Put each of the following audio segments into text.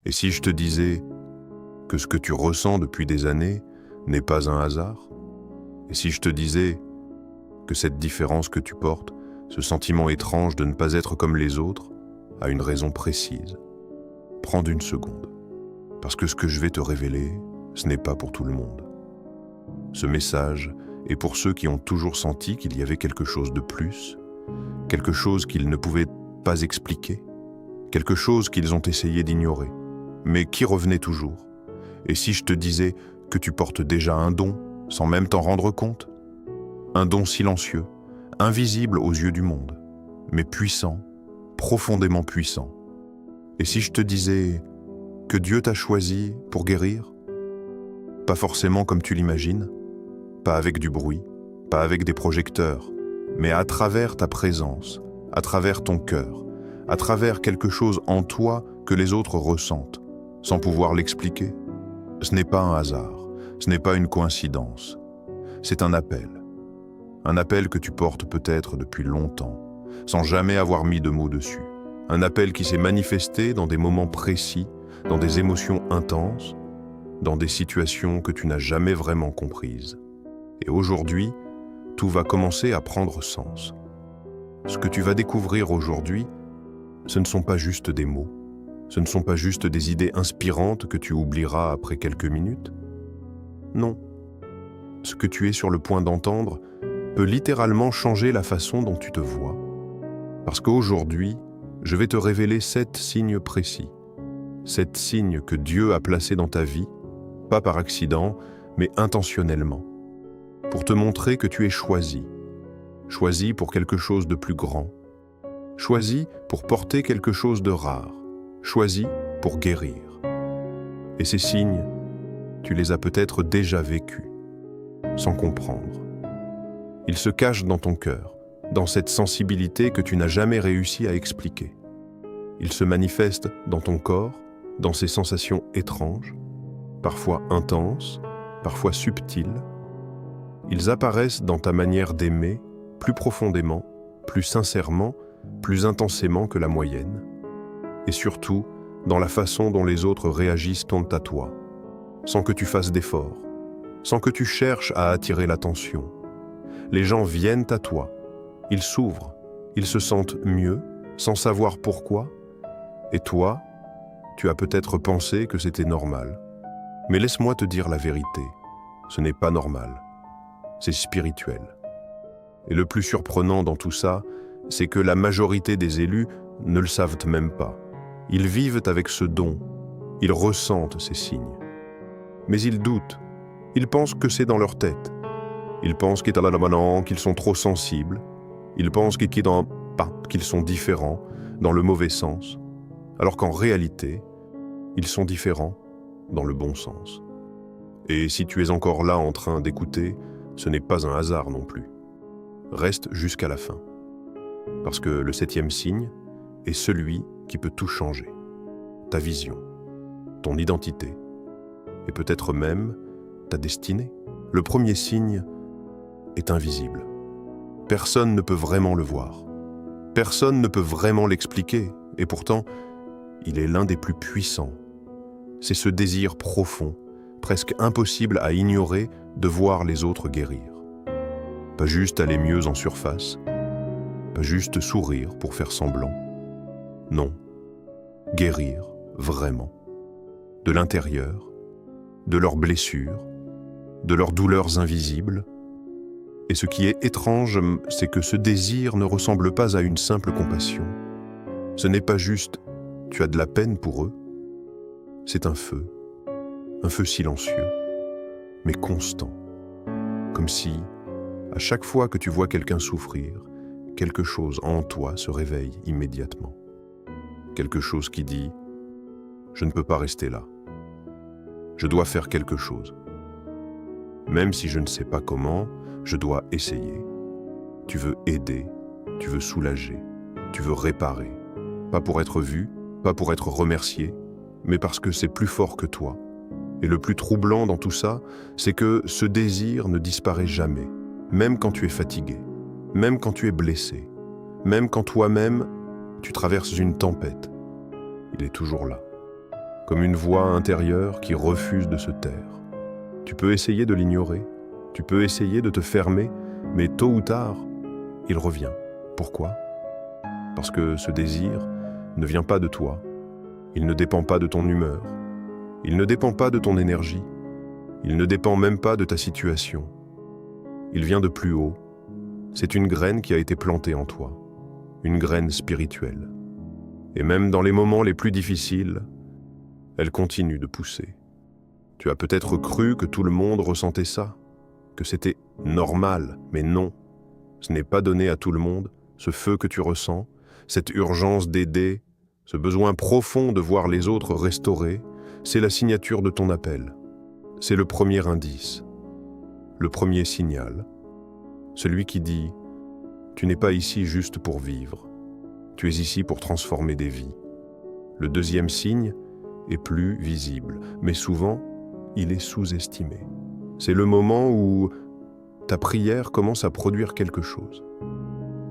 Et si je te disais que ce que tu ressens depuis des années n'est pas un hasard? Et si je te disais que cette différence que tu portes, ce sentiment étrange de ne pas être comme les autres, a une raison précise? Prends une seconde, parce que ce que je vais te révéler, ce n'est pas pour tout le monde. Ce message est pour ceux qui ont toujours senti qu'il y avait quelque chose de plus, quelque chose qu'ils ne pouvaient pas expliquer, quelque chose qu'ils ont essayé d'ignorer, mais qui revenait toujours. Et si je te disais que tu portes déjà un don, sans même t'en rendre compte? Un don silencieux, invisible aux yeux du monde, mais puissant, profondément puissant. Et si je te disais que Dieu t'a choisi pour guérir? Pas forcément comme tu l'imagines, pas avec du bruit, pas avec des projecteurs, mais à travers ta présence, à travers ton cœur, à travers quelque chose en toi que les autres ressentent, sans pouvoir l'expliquer. Ce n'est pas un hasard, ce n'est pas une coïncidence, c'est un appel que tu portes peut-être depuis longtemps, sans jamais avoir mis de mots dessus. Un appel qui s'est manifesté dans des moments précis, dans des émotions intenses, dans des situations que tu n'as jamais vraiment comprises. Et aujourd'hui, tout va commencer à prendre sens. Ce que tu vas découvrir aujourd'hui, ce ne sont pas juste des mots, ce ne sont pas juste des idées inspirantes que tu oublieras après quelques minutes. Non. Ce que tu es sur le point d'entendre peut littéralement changer la façon dont tu te vois. Parce qu'aujourd'hui, je vais te révéler 7 signes précis. 7 signes que Dieu a placés dans ta vie, pas par accident, mais intentionnellement, pour te montrer que tu es choisi. Choisi pour quelque chose de plus grand. Choisi pour porter quelque chose de rare. Choisi pour guérir. Et ces signes, tu les as peut-être déjà vécus, sans comprendre. Ils se cachent dans ton cœur, dans cette sensibilité que tu n'as jamais réussi à expliquer. Ils se manifestent dans ton corps, dans ces sensations étranges, parfois intenses, parfois subtiles. Ils apparaissent dans ta manière d'aimer, plus profondément, plus sincèrement, plus intensément que la moyenne. Et surtout, dans la façon dont les autres réagissent à toi, sans que tu fasses d'efforts, sans que tu cherches à attirer l'attention. Les gens viennent à toi, ils s'ouvrent, ils se sentent mieux, sans savoir pourquoi. Et toi, tu as peut-être pensé que c'était normal. Mais laisse-moi te dire la vérité, ce n'est pas normal, c'est spirituel. Et le plus surprenant dans tout ça, c'est que la majorité des élus ne le savent même pas. Ils vivent avec ce don, ils ressentent ces signes. Mais ils doutent, ils pensent que c'est dans leur tête. Ils pensent qu'ils sont trop sensibles, ils pensent qu'ils sont différents, dans le mauvais sens, alors qu'en réalité, ils sont différents dans le bon sens. Et si tu es encore là en train d'écouter, ce n'est pas un hasard non plus. Reste jusqu'à la fin, parce que le 7e signe est celui qui peut tout changer. Ta vision, ton identité, et peut-être même ta destinée. Le premier signe est invisible. Personne ne peut vraiment le voir. Personne ne peut vraiment l'expliquer, et pourtant, il est l'un des plus puissants. C'est ce désir profond, presque impossible à ignorer, de voir les autres guérir. Pas juste aller mieux en surface, pas juste sourire pour faire semblant. Non, guérir vraiment, de l'intérieur, de leurs blessures, de leurs douleurs invisibles. Et ce qui est étrange, c'est que ce désir ne ressemble pas à une simple compassion. Ce n'est pas juste « tu as de la peine pour eux », c'est un feu silencieux, mais constant. Comme si, à chaque fois que tu vois quelqu'un souffrir, quelque chose en toi se réveille immédiatement. Quelque chose qui dit « je ne peux pas rester là. Je dois faire quelque chose. Même si je ne sais pas comment, je dois essayer. » Tu veux aider, tu veux soulager, tu veux réparer. Pas pour être vu, pas pour être remercié, mais parce que c'est plus fort que toi. Et le plus troublant dans tout ça, c'est que ce désir ne disparaît jamais, même quand tu es fatigué, même quand tu es blessé, même quand toi-même, tu traverses une tempête. Il est toujours là. comme une voix intérieure qui refuse de se taire. Tu peux essayer de l'ignorer, tu peux essayer de te fermer, mais tôt ou tard, il revient. Pourquoi? Parce que ce désir ne vient pas de toi, il ne dépend pas de ton humeur, il ne dépend pas de ton énergie, il ne dépend même pas de ta situation. Il vient de plus haut. C'est une graine qui a été plantée en toi, une graine spirituelle. Et même dans les moments les plus difficiles, elle continue de pousser. Tu as peut-être cru que tout le monde ressentait ça, que c'était normal, mais non. Ce n'est pas donné à tout le monde, ce feu que tu ressens, cette urgence d'aider, ce besoin profond de voir les autres restaurés, c'est la signature de ton appel. C'est le premier indice, le premier signal. Celui qui dit « Tu n'es pas ici juste pour vivre, tu es ici pour transformer des vies ». Le deuxième signe est plus visible, mais souvent, il est sous-estimé. C'est le moment où ta prière commence à produire quelque chose.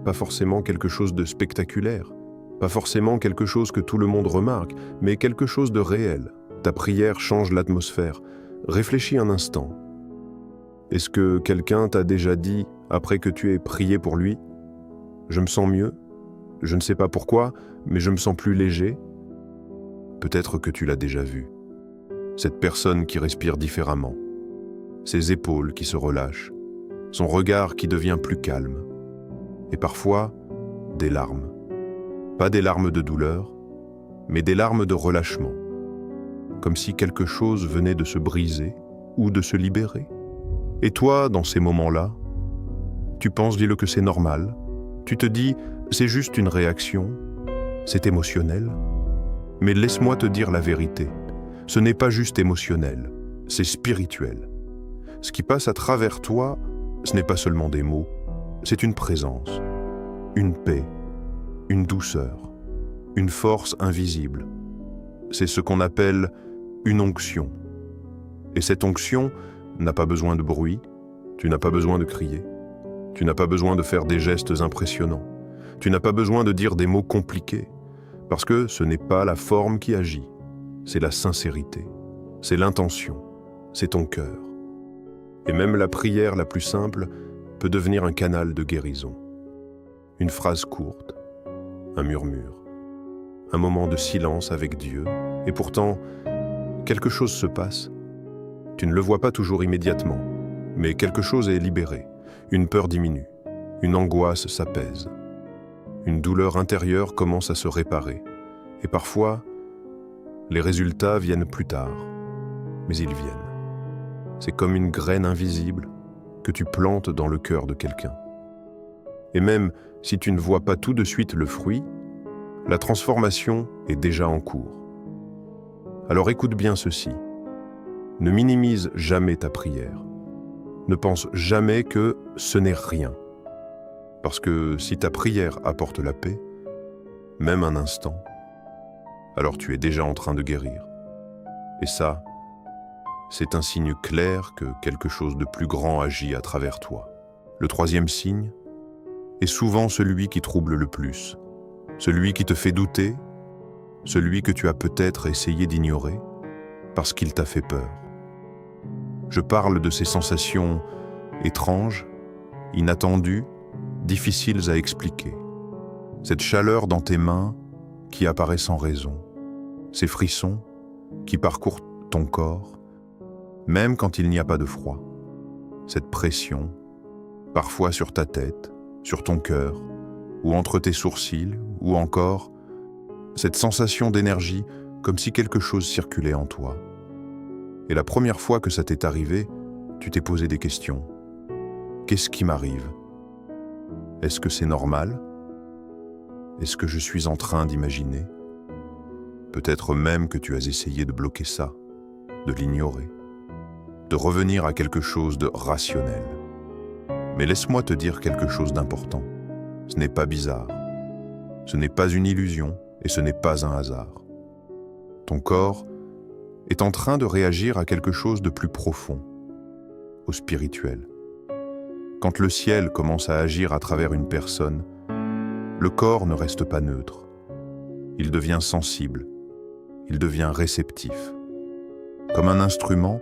Pas forcément quelque chose de spectaculaire, pas forcément quelque chose que tout le monde remarque, mais quelque chose de réel. Ta prière change l'atmosphère. Réfléchis un instant. Est-ce que quelqu'un t'a déjà dit, après que tu aies prié pour lui, « Je me sens mieux, je ne sais pas pourquoi, mais je me sens plus léger ». Peut-être que tu l'as déjà vu. Cette personne qui respire différemment, ses épaules qui se relâchent, son regard qui devient plus calme, et parfois des larmes. Pas des larmes de douleur, mais des larmes de relâchement, comme si quelque chose venait de se briser ou de se libérer. Et toi, dans ces moments-là, tu penses, dis-le, que c'est normal. Tu te dis, c'est juste une réaction, c'est émotionnel. Mais laisse-moi te dire la vérité. Ce n'est pas juste émotionnel, c'est spirituel. Ce qui passe à travers toi, ce n'est pas seulement des mots, c'est une présence, une paix, une douceur, une force invisible. C'est ce qu'on appelle une onction. Et cette onction n'a pas besoin de bruit, tu n'as pas besoin de crier, tu n'as pas besoin de faire des gestes impressionnants, tu n'as pas besoin de dire des mots compliqués, parce que ce n'est pas la forme qui agit, c'est la sincérité, c'est l'intention, c'est ton cœur. Et même la prière la plus simple peut devenir un canal de guérison. Une phrase courte, un murmure, un moment de silence avec Dieu, et pourtant, quelque chose se passe. Tu ne le vois pas toujours immédiatement, mais quelque chose est libéré, une peur diminue, une angoisse s'apaise, une douleur intérieure commence à se réparer, et parfois, les résultats viennent plus tard, mais ils viennent. C'est comme une graine invisible que tu plantes dans le cœur de quelqu'un. Et même si tu ne vois pas tout de suite le fruit, la transformation est déjà en cours. Alors écoute bien ceci. Ne minimise jamais ta prière. Ne pense jamais que ce n'est rien. Parce que si ta prière apporte la paix, même un instant, alors tu es déjà en train de guérir. Et ça, c'est un signe clair que quelque chose de plus grand agit à travers toi. Le troisième signe est souvent celui qui trouble le plus, celui qui te fait douter, celui que tu as peut-être essayé d'ignorer parce qu'il t'a fait peur. Je parle de ces sensations étranges, inattendues, difficiles à expliquer. Cette chaleur dans tes mains qui apparaît sans raison, ces frissons qui parcourent ton corps, même quand il n'y a pas de froid. Cette pression, parfois sur ta tête, sur ton cœur, ou entre tes sourcils, ou encore cette sensation d'énergie comme si quelque chose circulait en toi. Et la première fois que ça t'est arrivé, tu t'es posé des questions. Qu'est-ce qui m'arrive? Est-ce que c'est normal? Est-ce que je suis en train d'imaginer? Peut-être même que tu as essayé de bloquer ça, de l'ignorer, de revenir à quelque chose de rationnel. Mais laisse-moi te dire quelque chose d'important. Ce n'est pas bizarre. Ce n'est pas une illusion et ce n'est pas un hasard. Ton corps est en train de réagir à quelque chose de plus profond, au spirituel. Quand le ciel commence à agir à travers une personne, le corps ne reste pas neutre. Il devient sensible. il devient réceptif. Comme un instrument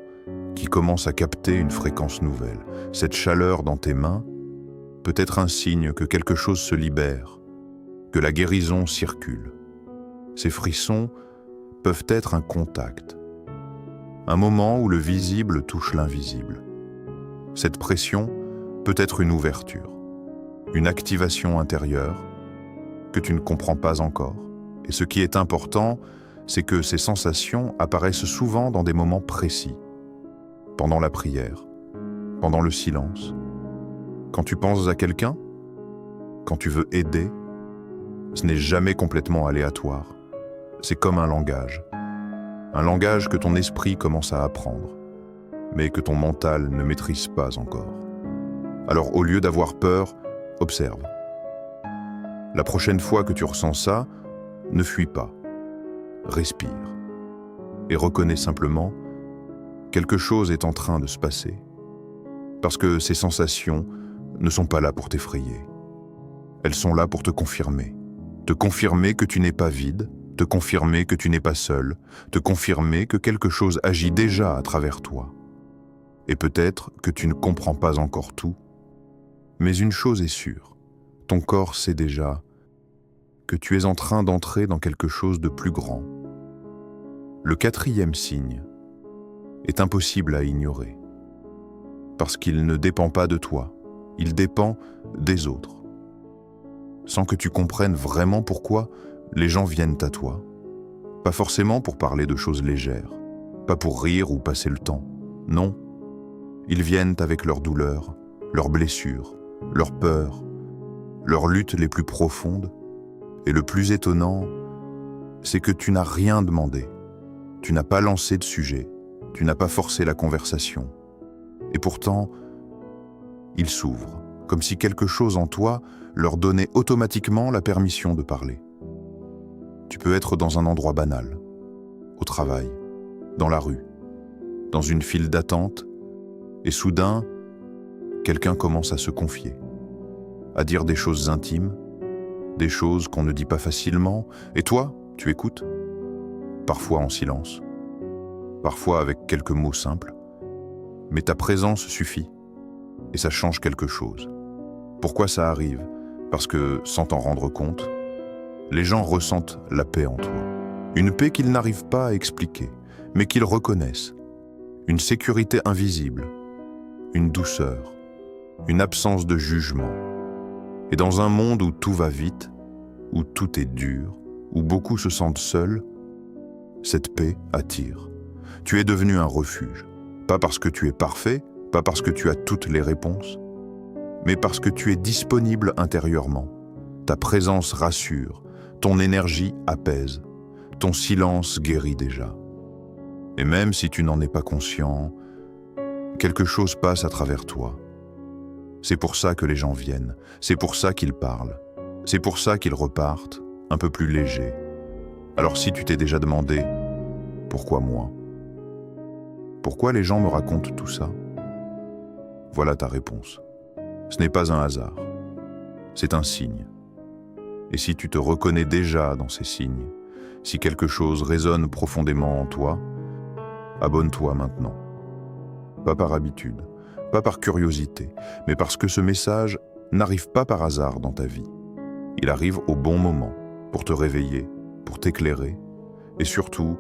qui commence à capter une fréquence nouvelle. Cette chaleur dans tes mains peut être un signe que quelque chose se libère, que la guérison circule. Ces frissons peuvent être un contact, un moment où le visible touche l'invisible. Cette pression peut être une ouverture, une activation intérieure que tu ne comprends pas encore. Et ce qui est important, c'est que ces sensations apparaissent souvent dans des moments précis, pendant la prière, pendant le silence, quand tu penses à quelqu'un, quand tu veux aider. Ce n'est jamais complètement aléatoire. C'est comme un langage que ton esprit commence à apprendre, mais que ton mental ne maîtrise pas encore. Alors au lieu d'avoir peur, observe. La prochaine fois que tu ressens ça, ne fuis pas. Respire et reconnais simplement quelque chose est en train de se passer. Parce que ces sensations ne sont pas là pour t'effrayer. Elles sont là pour te confirmer que tu n'es pas vide, te confirmer que tu n'es pas seul, te confirmer que quelque chose agit déjà à travers toi. Et peut-être que tu ne comprends pas encore tout, mais une chose est sûre, ton corps sait déjà que tu es en train d'entrer dans quelque chose de plus grand. Le 4e signe est impossible à ignorer, parce qu'il ne dépend pas de toi, il dépend des autres. Sans que tu comprennes vraiment pourquoi les gens viennent à toi. Pas forcément pour parler de choses légères, pas pour rire ou passer le temps. Non, ils viennent avec leurs douleurs, leurs blessures, leurs peurs, leurs luttes les plus profondes. Et le plus étonnant, c'est que tu n'as rien demandé. Tu n'as pas lancé de sujet, tu n'as pas forcé la conversation. Et pourtant, ils s'ouvrent, comme si quelque chose en toi leur donnait automatiquement la permission de parler. Tu peux être dans un endroit banal, au travail, dans la rue, dans une file d'attente, et soudain, quelqu'un commence à se confier, à dire des choses intimes, des choses qu'on ne dit pas facilement, et toi, tu écoutes, parfois en silence, parfois avec quelques mots simples, mais ta présence suffit, et ça change quelque chose. Pourquoi ça arrive? Parce que, sans t'en rendre compte, les gens ressentent la paix en toi. Une paix qu'ils n'arrivent pas à expliquer, mais qu'ils reconnaissent. Une sécurité invisible, une douceur, une absence de jugement. Et dans un monde où tout va vite, où tout est dur, où beaucoup se sentent seuls, cette paix attire. Tu es devenu un refuge. Pas parce que tu es parfait, pas parce que tu as toutes les réponses, mais parce que tu es disponible intérieurement. Ta présence rassure, ton énergie apaise, ton silence guérit déjà. Et même si tu n'en es pas conscient, quelque chose passe à travers toi. C'est pour ça que les gens viennent, c'est pour ça qu'ils parlent, c'est pour ça qu'ils repartent un peu plus légers. Alors si tu t'es déjà demandé « Pourquoi moi ? Pourquoi les gens me racontent tout ça ?» Voilà ta réponse. Ce n'est pas un hasard, c'est un signe. Et si tu te reconnais déjà dans ces signes, si quelque chose résonne profondément en toi, abonne-toi maintenant. Pas par habitude, pas par curiosité, mais parce que ce message n'arrive pas par hasard dans ta vie. Il arrive au bon moment, pour te réveiller, pour t'éclairer, et surtout,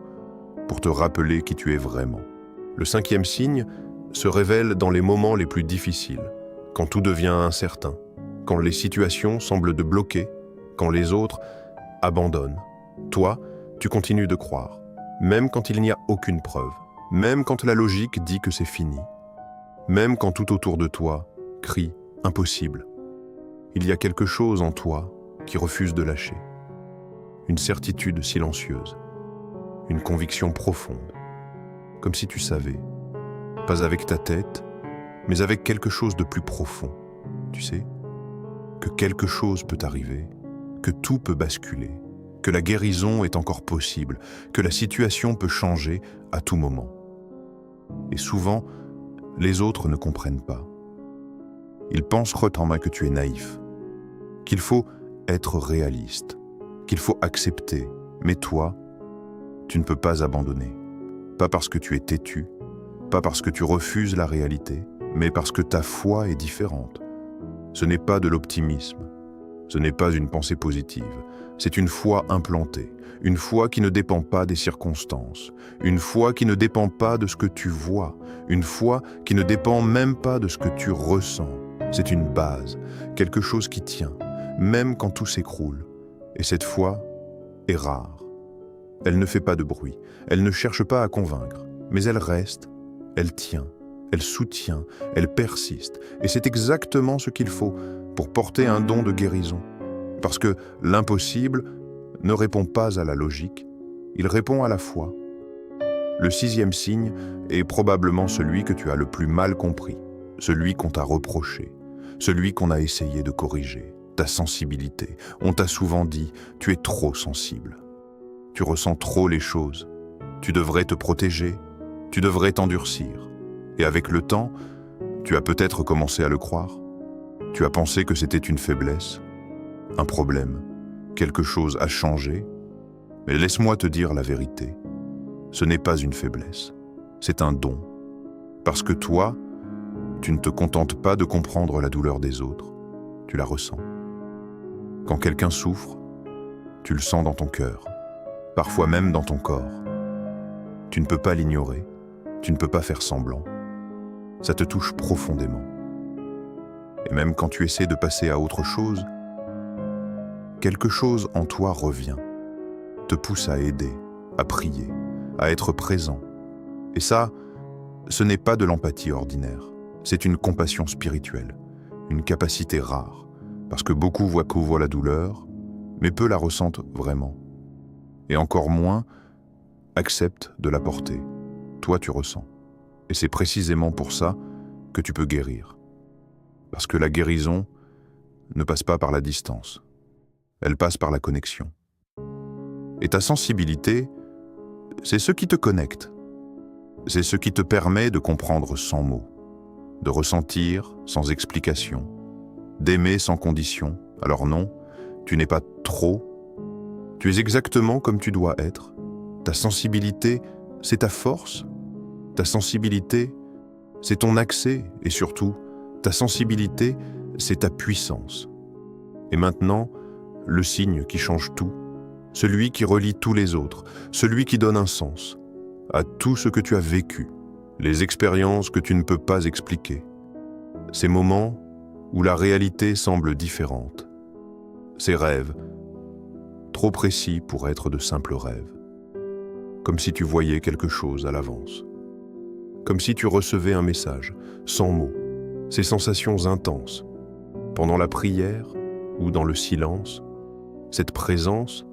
pour te rappeler qui tu es vraiment. Le 5e signe se révèle dans les moments les plus difficiles, quand tout devient incertain, quand les situations semblent te bloquer, quand les autres abandonnent. Toi, tu continues de croire, même quand il n'y a aucune preuve, même quand la logique dit que c'est fini, même quand tout autour de toi crie « impossible ». Il y a quelque chose en toi qui refuse de lâcher, une certitude silencieuse, une conviction profonde, comme si tu savais, pas avec ta tête, mais avec quelque chose de plus profond, tu sais, que quelque chose peut arriver, que tout peut basculer, que la guérison est encore possible, que la situation peut changer à tout moment. Et souvent, les autres ne comprennent pas. Ils pensent Thomas que tu es naïf, qu'il faut être réaliste, qu'il faut accepter. Mais toi, tu ne peux pas abandonner. Pas parce que tu es têtu, pas parce que tu refuses la réalité, mais parce que ta foi est différente. Ce n'est pas de l'optimisme, ce n'est pas une pensée positive, c'est une foi implantée, une foi qui ne dépend pas des circonstances, une foi qui ne dépend pas de ce que tu vois, une foi qui ne dépend même pas de ce que tu ressens. C'est une base, quelque chose qui tient, même quand tout s'écroule. Et cette foi est rare. Elle ne fait pas de bruit, elle ne cherche pas à convaincre, mais elle reste, elle tient, elle soutient, elle persiste. Et c'est exactement ce qu'il faut pour porter un don de guérison. Parce que l'impossible ne répond pas à la logique, il répond à la foi. Le 6e signe est probablement celui que tu as le plus mal compris, celui qu'on t'a reproché, celui qu'on a essayé de corriger, ta sensibilité. On t'a souvent dit, tu es trop sensible. Tu ressens trop les choses. Tu devrais te protéger, tu devrais t'endurcir. Et avec le temps, tu as peut-être commencé à le croire. Tu as pensé que c'était une faiblesse, un problème, quelque chose a changé. Mais laisse-moi te dire la vérité. Ce n'est pas une faiblesse, c'est un don. Parce que toi, tu ne te contentes pas de comprendre la douleur des autres, tu la ressens. Quand quelqu'un souffre, tu le sens dans ton cœur, parfois même dans ton corps. Tu ne peux pas l'ignorer, tu ne peux pas faire semblant. Ça te touche profondément. Et même quand tu essaies de passer à autre chose, quelque chose en toi revient, te pousse à aider, à prier, à être présent. Et ça, ce n'est pas de l'empathie ordinaire, c'est une compassion spirituelle, une capacité rare, parce que beaucoup voient la douleur, mais peu la ressentent vraiment. Et encore moins acceptent de la porter. Toi, tu ressens. Et c'est précisément pour ça que tu peux guérir. Parce que la guérison ne passe pas par la distance, elle passe par la connexion. Et ta sensibilité, c'est ce qui te connecte. C'est ce qui te permet de comprendre sans mots, de ressentir sans explication, d'aimer sans condition. Alors non, tu n'es pas trop, tu es exactement comme tu dois être. Ta sensibilité, c'est ta force. Ta sensibilité, c'est ton accès et surtout, ta sensibilité, c'est ta puissance. Et maintenant, le signe qui change tout, celui qui relie tous les autres, celui qui donne un sens à tout ce que tu as vécu, les expériences que tu ne peux pas expliquer, ces moments où la réalité semble différente, ces rêves, trop précis pour être de simples rêves, comme si tu voyais quelque chose à l'avance, comme si tu recevais un message, sans mots, ces sensations intenses, pendant la prière ou dans le silence, cette présence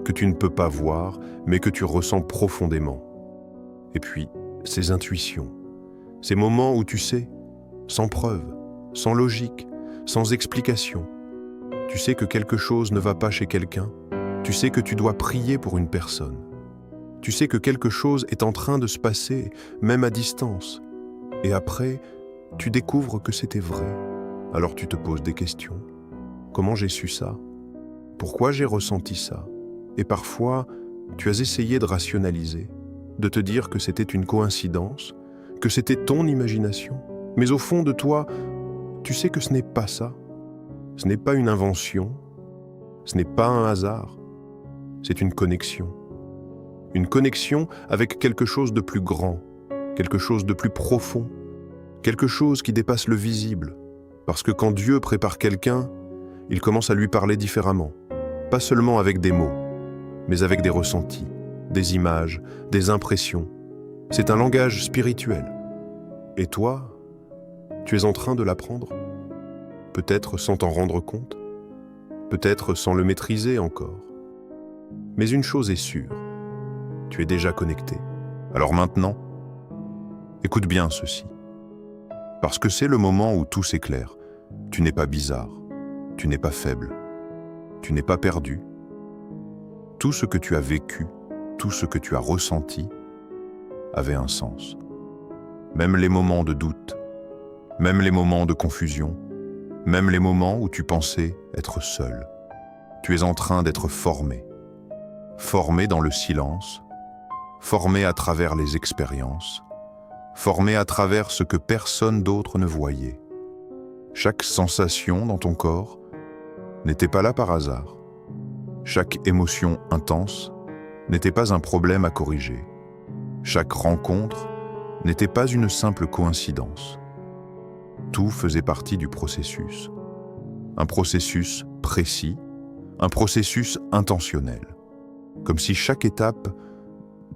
que tu ne peux pas voir, mais que tu ressens profondément. Et puis, ces intuitions, ces moments où tu sais, sans preuve, sans logique, sans explication, tu sais que quelque chose ne va pas chez quelqu'un, tu sais que tu dois prier pour une personne, tu sais que quelque chose est en train de se passer, même à distance, et après, tu découvres que c'était vrai. Alors tu te poses des questions. Comment j'ai su ça? Pourquoi j'ai ressenti ça? Et parfois, tu as essayé de rationaliser, de te dire que c'était une coïncidence, que c'était ton imagination. Mais au fond de toi, tu sais que ce n'est pas ça. Ce n'est pas une invention, ce n'est pas un hasard, c'est une connexion. Une connexion avec quelque chose de plus grand, quelque chose de plus profond, quelque chose qui dépasse le visible. Parce que quand Dieu prépare quelqu'un, il commence à lui parler différemment, pas seulement avec des mots, mais avec des ressentis, des images, des impressions. C'est un langage spirituel. Et toi, tu es en train de l'apprendre, peut-être sans t'en rendre compte, peut-être sans le maîtriser encore. Mais une chose est sûre, tu es déjà connecté. Alors maintenant, écoute bien ceci. Parce que c'est le moment où tout s'éclaire. Tu n'es pas bizarre, tu n'es pas faible, tu n'es pas perdu. Tout ce que tu as vécu, tout ce que tu as ressenti, avait un sens. Même les moments de doute, même les moments de confusion, même les moments où tu pensais être seul. Tu es en train d'être formé. formé dans le silence, formé à travers les expériences, formé à travers ce que personne d'autre ne voyait. Chaque sensation dans ton corps n'était pas là par hasard. Chaque émotion intense n'était pas un problème à corriger. Chaque rencontre n'était pas une simple coïncidence. Tout faisait partie du processus. Un processus précis, un processus intentionnel. Comme si chaque étape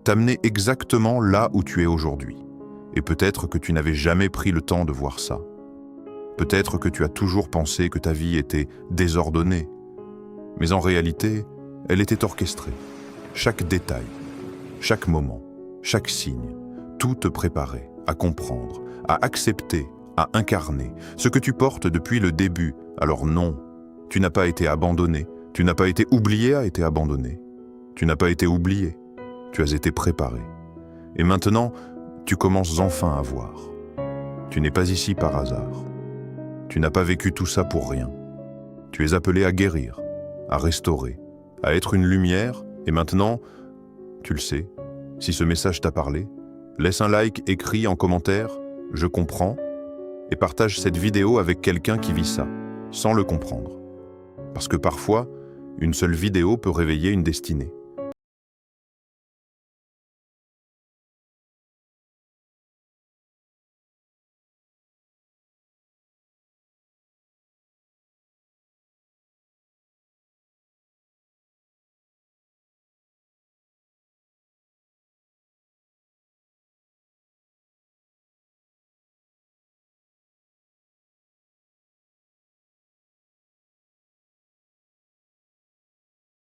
t'amenait exactement là où tu es aujourd'hui. Et peut-être que tu n'avais jamais pris le temps de voir ça. Peut-être que tu as toujours pensé que ta vie était désordonnée. Mais en réalité, elle était orchestrée. Chaque détail, chaque moment, chaque signe, tout te préparait à comprendre, à accepter, à incarner ce que tu portes depuis le début. Alors non, tu n'as pas été abandonné, tu n'as pas été oublié à être abandonné. Tu n'as pas été oublié, tu as été préparé. Et maintenant, tu commences enfin à voir. Tu n'es pas ici par hasard. Tu n'as pas vécu tout ça pour rien. Tu es appelé à guérir, à restaurer, à être une lumière. Et maintenant, tu le sais, si ce message t'a parlé, laisse un like, écris en commentaire « Je comprends » et partage cette vidéo avec quelqu'un qui vit ça, sans le comprendre. Parce que parfois, une seule vidéo peut réveiller une destinée.